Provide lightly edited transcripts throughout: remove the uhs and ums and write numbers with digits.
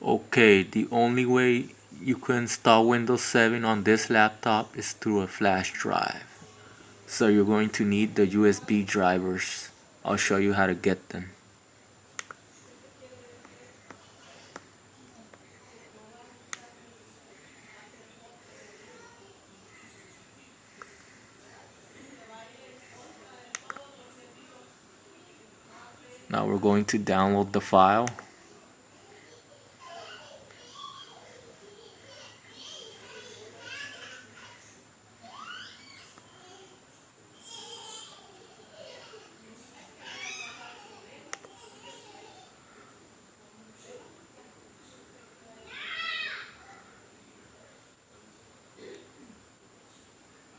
Okay, the only way you can install Windows 7 on this laptop is through a flash drive. So you're going to need the USB drivers. I'll show you how to get them. Now we're going to download the file.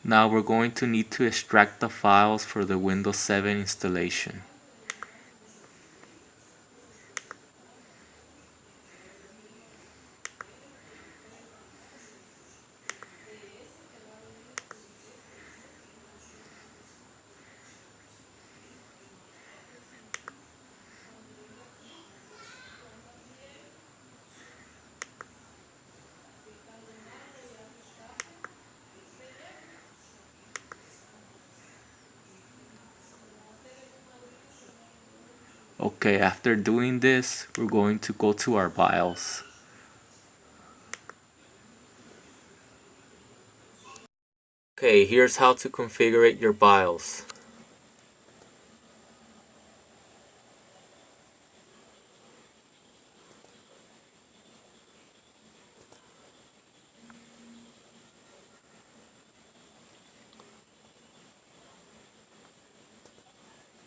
Now we're going to need to extract the files for the Windows 7 installation. Okay, after doing this, we're going to go to our BIOS. Okay, here's how to configure your BIOS.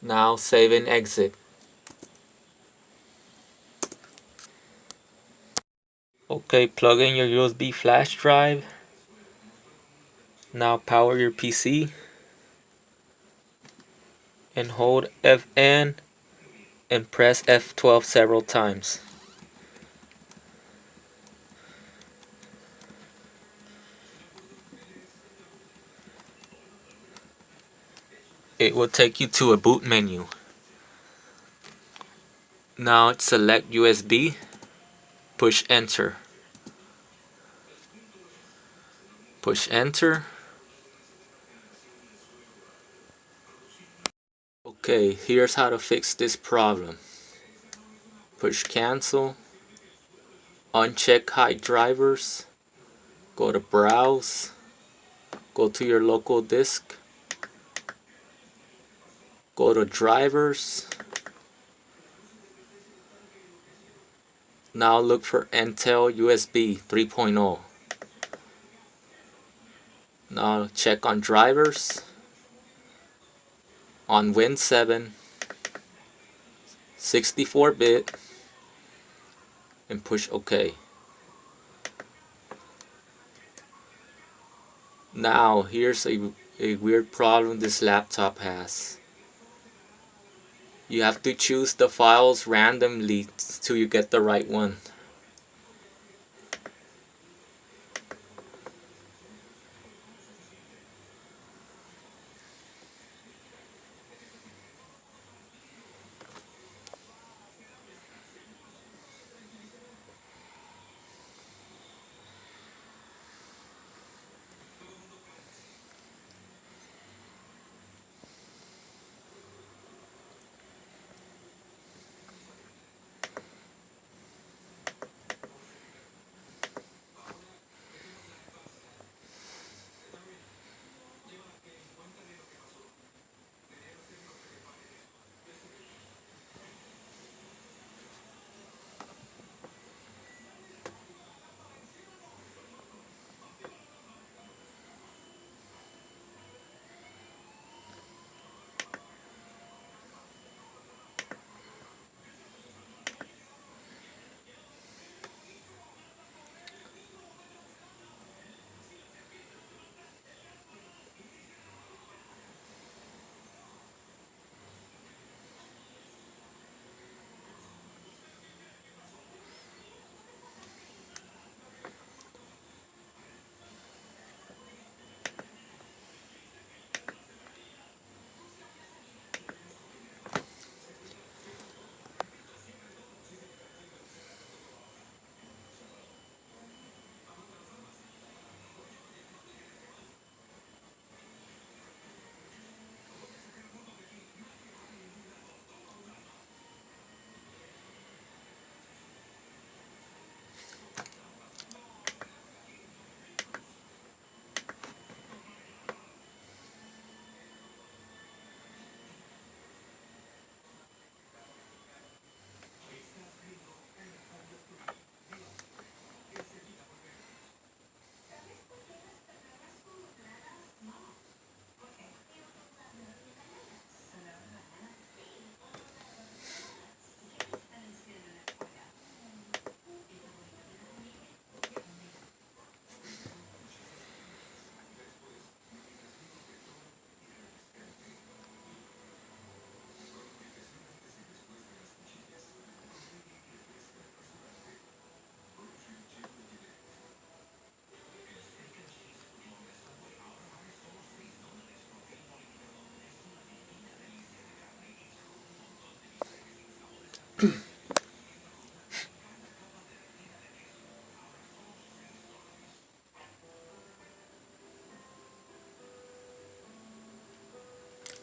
Now save and exit. Okay, plug in your USB flash drive. Now power your PC and hold Fn and press F12 several times. It will take you to a boot menu. Now select USB, push enter. Push enter. Okay, here's how to fix this problem. Push cancel, uncheck hide drivers, go to browse, go to your local disk, go to drivers. Now look for Intel USB 3.0. Now check on drivers, on Win 7, 64-bit, and push OK. Now here's a weird problem this laptop has. You have to choose the files randomly till you get the right one.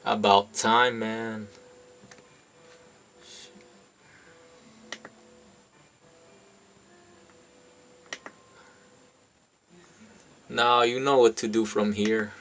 About time, man. Now you know what to do from here.